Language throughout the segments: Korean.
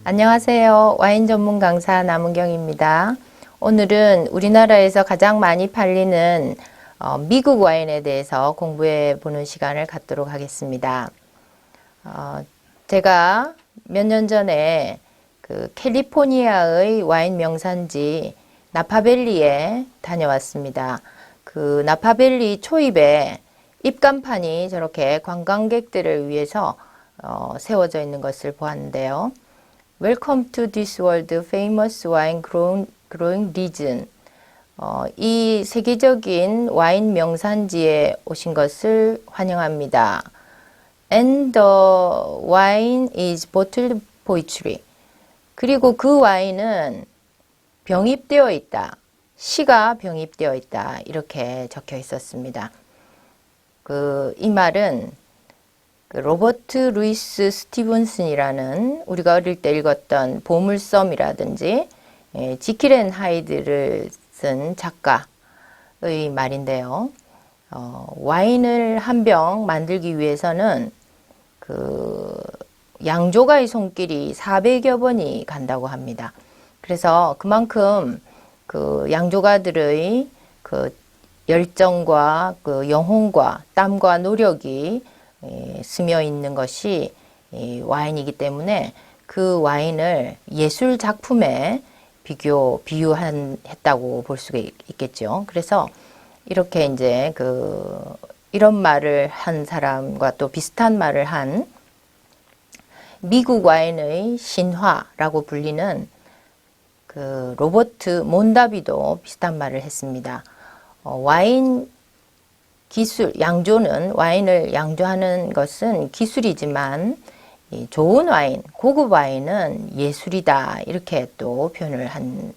안녕하세요. 와인 전문 강사 남은경입니다. 오늘은 우리나라에서 가장 많이 팔리는 미국 와인에 대해서 공부해 보는 시간을 갖도록 하겠습니다. 제가 몇 년 전에 그 캘리포니아의 와인 명산지 나파밸리에 다녀왔습니다. 그 나파밸리 초입에 입간판이 저렇게 관광객들을 위해서 세워져 있는 것을 보았는데요. Welcome to this world famous wine growing region. 이 세계적인 와인 명산지에 오신 것을 환영합니다. And the wine is bottled poetry. 그리고 그 와인은 병입되어 있다. 시가 병입되어 있다. 이렇게 적혀 있었습니다. 이 말은 로버트 루이스 스티븐슨이라는 우리가 어릴 때 읽었던 보물섬이라든지 지킬 앤 하이드를 쓴 작가의 말인데요. 와인을 한 병 만들기 위해서는 양조가의 손길이 400여 번이 간다고 합니다. 그래서 그만큼 양조가들의 열정과 영혼과 땀과 노력이 스며 있는 것이 와인이기 때문에 그 와인을 예술 작품에 비유했다고 볼 수가 있겠죠. 그래서 이렇게 이제 이런 말을 한 사람과 또 비슷한 말을 한 미국 와인의 신화라고 불리는 로버트 몬다비도 비슷한 말을 했습니다. 와인 기술, 양조는 와인을 양조하는 것은 기술이지만 좋은 와인, 고급 와인은 예술이다. 이렇게 또 표현을 한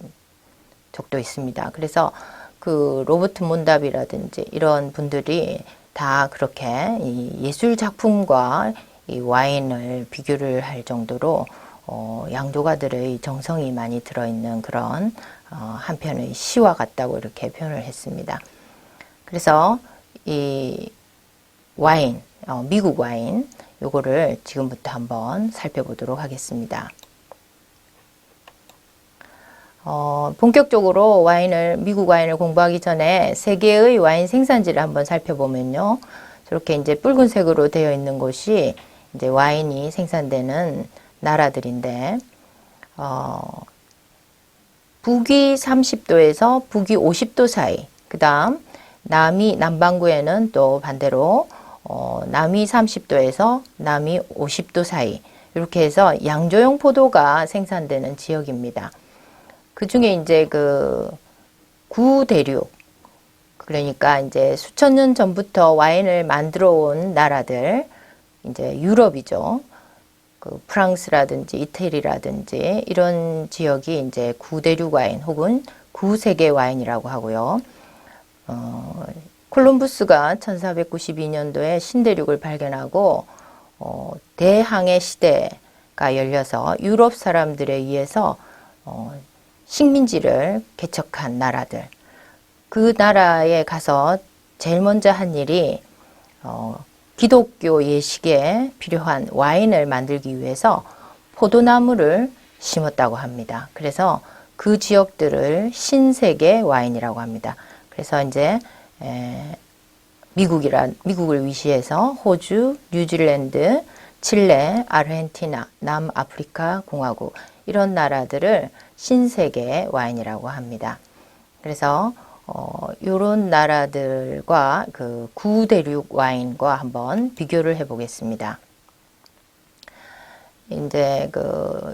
적도 있습니다. 그래서 로버트 몬다비라든지 이런 분들이 다 그렇게 예술 작품과 이 와인을 비교를 할 정도로 양조가들의 정성이 많이 들어있는 그런 한편의 시와 같다고 이렇게 표현을 했습니다. 그래서 이 와인, 미국 와인, 요거를 지금부터 한번 살펴보도록 하겠습니다. 본격적으로 미국 와인을 공부하기 전에 세계의 와인 생산지를 한번 살펴보면요. 저렇게 이제 붉은색으로 되어 있는 곳이 이제 와인이 생산되는 나라들인데, 북위 30도에서 북위 50도 사이, 그 다음 남반구에는 또 반대로 남위 30도에서 남위 50도 사이 이렇게 해서 양조용 포도가 생산되는 지역입니다. 그 중에 이제 구대륙, 그러니까 이제 수천 년 전부터 와인을 만들어 온 나라들, 이제 유럽이죠. 프랑스라든지 이태리라든지 이런 지역이 이제 구대륙 와인 혹은 구세계 와인이라고 하고요. 콜럼부스가 1492년도에 신대륙을 발견하고 대항해 시대가 열려서 유럽 사람들에 의해서 식민지를 개척한 나라들, 그 나라에 가서 제일 먼저 한 일이 기독교 예식에 필요한 와인을 만들기 위해서 포도나무를 심었다고 합니다. 그래서 그 지역들을 신세계 와인이라고 합니다. 그래서 이제 미국을 위시해서 호주, 뉴질랜드, 칠레, 아르헨티나, 남아프리카 공화국 이런 나라들을 신세계 와인이라고 합니다. 그래서 이런 나라들과 구대륙 와인과 한번 비교를 해보겠습니다. 이제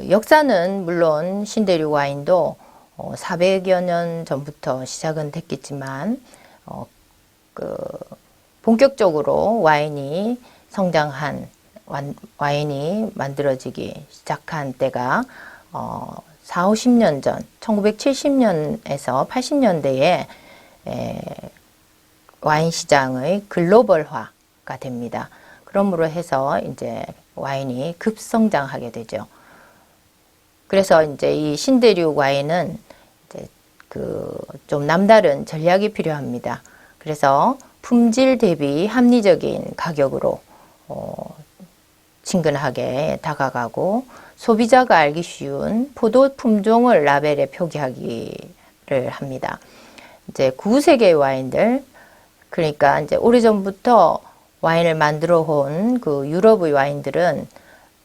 역사는 물론 신대륙 와인도 400여 년 전부터 시작은 됐겠지만 본격적으로 와인이 성장한 와인이 만들어지기 시작한 때가 4, 50년 전 1970년에서 80년대에 와인 시장의 글로벌화가 됩니다. 그러므로 해서 이제 와인이 급성장하게 되죠. 그래서 이제 이 신대륙 와인은 이제 그 좀 남다른 전략이 필요합니다. 그래서 품질 대비 합리적인 가격으로 친근하게 다가가고 소비자가 알기 쉬운 포도 품종을 라벨에 표기하기를 합니다. 이제 9세기의 와인들, 그러니까 이제 오래전부터 와인을 만들어 온 그 유럽의 와인들은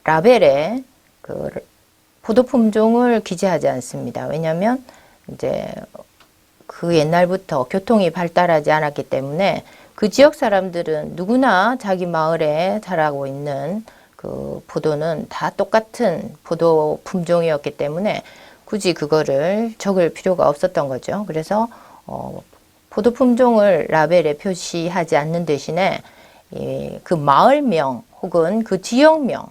라벨에 그 포도 품종을 기재하지 않습니다. 왜냐하면 이제 그 옛날부터 교통이 발달하지 않았기 때문에 그 지역 사람들은 누구나 자기 마을에 자라고 있는 그 포도는 다 똑같은 포도 품종이었기 때문에 굳이 그거를 적을 필요가 없었던 거죠. 그래서 포도 품종을 라벨에 표시하지 않는 대신에 그 마을명 혹은 그 지역명,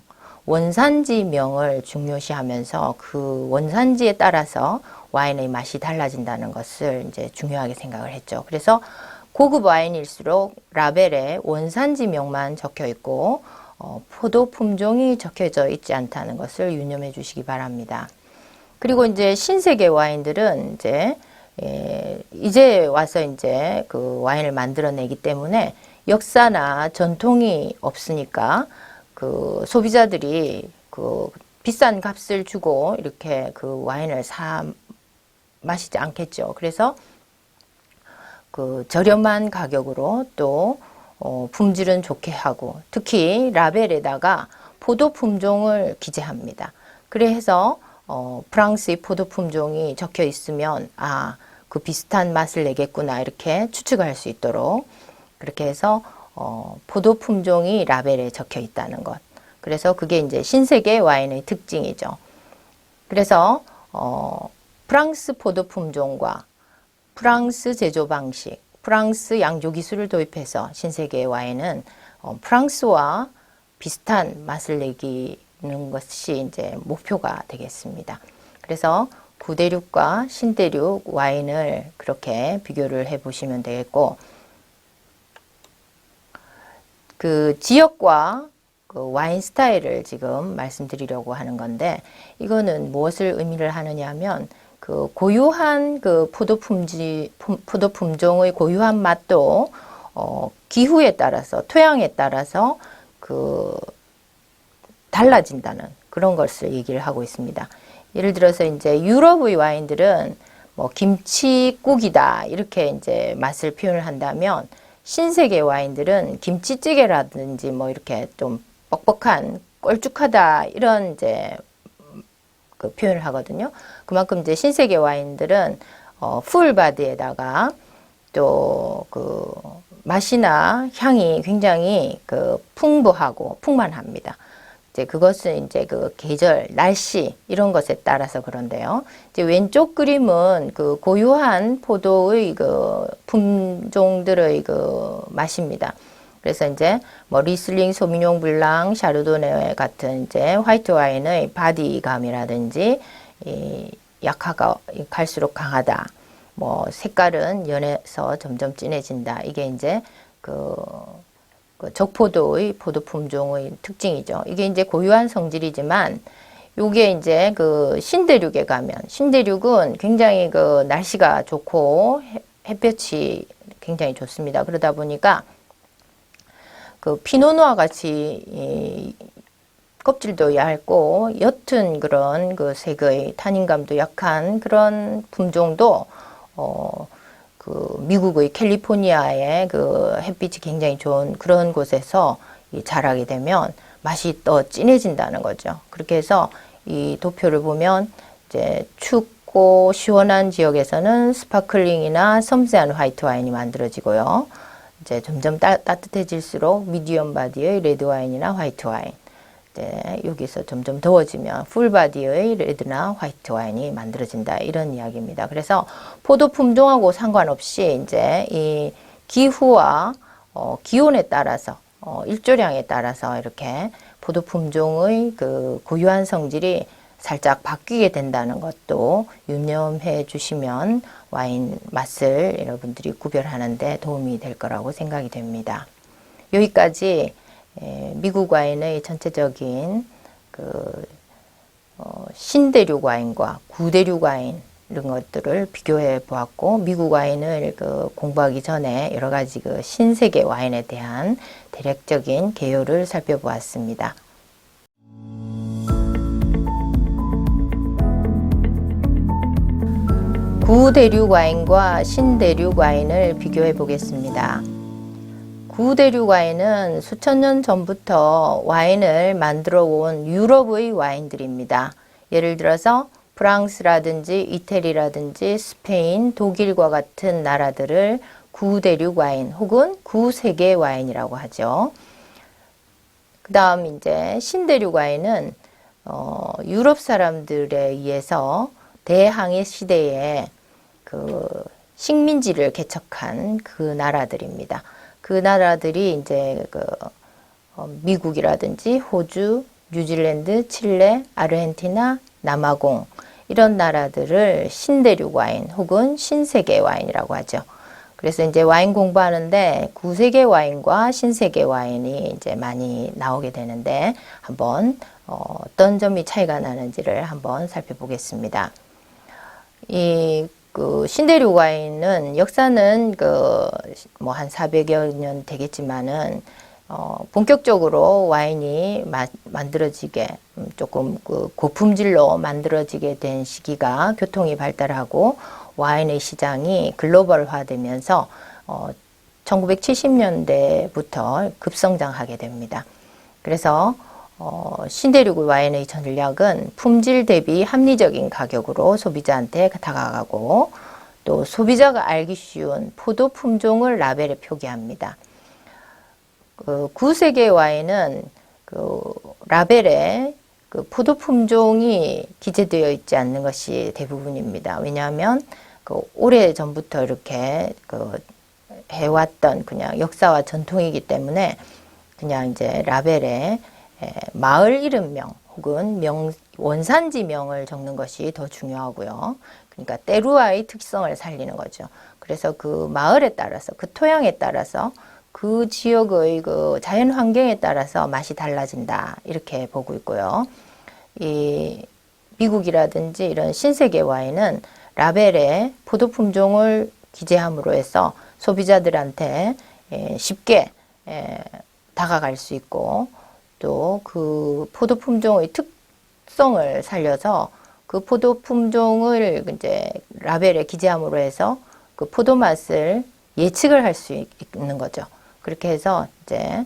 원산지명을 중요시하면서 그 원산지에 따라서 와인의 맛이 달라진다는 것을 이제 중요하게 생각을 했죠. 그래서 고급 와인일수록 라벨에 원산지명만 적혀 있고 포도 품종이 적혀져 있지 않다는 것을 유념해 주시기 바랍니다. 그리고 이제 신세계 와인들은 이제 와서 이제 그 와인을 만들어내기 때문에 역사나 전통이 없으니까 그 소비자들이 그 비싼 값을 주고 이렇게 그 와인을 사 마시지 않겠죠. 그래서 그 저렴한 가격으로 또 품질은 좋게 하고 특히 라벨에다가 포도 품종을 기재합니다. 그래서 프랑스의 포도 품종이 적혀 있으면 그 비슷한 맛을 내겠구나 이렇게 추측할 수 있도록 그렇게 해서 포도 품종이 라벨에 적혀 있다는 것. 그래서 그게 이제 신세계 와인의 특징이죠. 그래서 프랑스 포도 품종과 프랑스 제조 방식, 프랑스 양조 기술을 도입해서 신세계 와인은 프랑스와 비슷한 맛을 내기는 것이 이제 목표가 되겠습니다. 그래서 구대륙과 신대륙 와인을 그렇게 비교를 해 보시면 되겠고, 그 지역과 그 와인 스타일을 지금 말씀드리려고 하는 건데, 이거는 무엇을 의미를 하느냐 하면 그 고유한 그 포도 품종의 고유한 맛도 기후에 따라서 토양에 따라서 그 달라진다는 그런 것을 얘기를 하고 있습니다. 예를 들어서 이제 유럽의 와인들은 뭐 김치국이다 이렇게 이제 맛을 표현을 한다면 신세계 와인들은 김치찌개라든지 뭐 이렇게 좀 뻑뻑한 껄쭉하다 이런 이제 그 표현을 하거든요. 그만큼 이제 신세계 와인들은 풀바디에다가 또 그 맛이나 향이 굉장히 그 풍부하고 풍만합니다. 이제 그것은 이제 그 계절, 날씨 이런 것에 따라서 그런데요. 이제 왼쪽 그림은 그 고유한 포도의 그 품종들의 그 맛입니다. 그래서 이제 뭐 리슬링, 소미뇽 블랑, 샤르도네 같은 이제 화이트 와인의 바디감이라든지 약화가 갈수록 강하다. 뭐 색깔은 연해서 점점 진해진다. 이게 이제 그 적포도의 포도 품종의 특징이죠. 이게 이제 고유한 성질이지만 요게 이제 그 신대륙에 가면 신대륙은 굉장히 그 날씨가 좋고 햇볕이 굉장히 좋습니다. 그러다 보니까 그 피노누아 같이 껍질도 얇고 옅은 그런 그 색의 탄닌감도 약한 그런 품종도 그 미국의 캘리포니아의 그 햇빛이 굉장히 좋은 그런 곳에서 자라게 되면 맛이 더 진해진다는 거죠. 그렇게 해서 이 도표를 보면 이제 춥고 시원한 지역에서는 스파클링이나 섬세한 화이트 와인이 만들어지고요. 이제 점점 따뜻해질수록 미디엄 바디의 레드 와인이나 화이트 와인, 여기서 점점 더워지면 풀바디의 레드나 화이트 와인이 만들어진다 이런 이야기입니다. 그래서 포도 품종하고 상관없이 이제 이 기후와 기온에 따라서 일조량에 따라서 이렇게 포도 품종의 그 고유한 성질이 살짝 바뀌게 된다는 것도 유념해 주시면 와인 맛을 여러분들이 구별하는 데 도움이 될 거라고 생각이 됩니다. 여기까지 미국 와인의 전체적인 신대륙 와인과 구대륙 와인 이런 것들을 비교해 보았고, 미국 와인을 공부하기 전에 여러 가지 신세계 와인에 대한 대략적인 개요를 살펴보았습니다. 구대륙 와인과 신대륙 와인을 비교해 보겠습니다. 구대륙 와인은 수천 년 전부터 와인을 만들어 온 유럽의 와인들입니다. 예를 들어서 프랑스라든지 이태리라든지 스페인, 독일과 같은 나라들을 구대륙 와인 혹은 구세계 와인이라고 하죠. 그 다음 이제 신대륙 와인은 유럽 사람들에 의해서 대항해 시대에 식민지를 개척한 그 나라들입니다. 그 나라들이 이제 미국이라든지 호주, 뉴질랜드, 칠레, 아르헨티나, 남아공 이런 나라들을 신대륙 와인 혹은 신세계 와인이라고 하죠. 그래서 이제 와인 공부하는데 구세계 와인과 신세계 와인이 이제 많이 나오게 되는데, 한번 어떤 점이 차이가 나는지를 한번 살펴보겠습니다. 신대륙 와인은 역사는 뭐 한 400여 년 되겠지만은 본격적으로 와인이 만들어지게 조금 고품질로 만들어지게 된 시기가 교통이 발달하고 와인의 시장이 글로벌화되면서 1970년대부터 급성장하게 됩니다. 그래서 신대륙 와인의 전략은 품질 대비 합리적인 가격으로 소비자한테 다가가고, 또 소비자가 알기 쉬운 포도 품종을 라벨에 표기합니다. 구세계 와인은 라벨에 포도 품종이 기재되어 있지 않는 것이 대부분입니다. 왜냐하면 오래 전부터 이렇게 해왔던 그냥 역사와 전통이기 때문에 그냥 이제 라벨에 마을 이름명 혹은 원산지명을 적는 것이 더 중요하고요. 그러니까 때루아의 특성을 살리는 거죠. 그래서 그 마을에 따라서, 그 토양에 따라서, 그 지역의 자연 환경에 따라서 맛이 달라진다, 이렇게 보고 있고요. 이 미국이라든지 이런 신세계 와인은 라벨에 포도 품종을 기재함으로 해서 소비자들한테 쉽게 다가갈 수 있고, 또 그 포도 품종의 특성을 살려서 그 포도 품종을 이제 라벨에 기재함으로 해서 그 포도 맛을 예측을 할 수 있는 거죠. 그렇게 해서 이제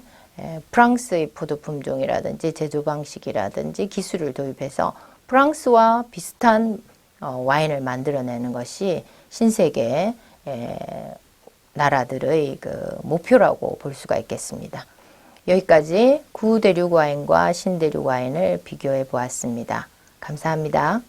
프랑스의 포도 품종이라든지 제조 방식이라든지 기술을 도입해서 프랑스와 비슷한 와인을 만들어내는 것이 신세계 나라들의 목표라고 볼 수가 있겠습니다. 여기까지 구대륙 와인과 신대륙 와인을 비교해 보았습니다. 감사합니다.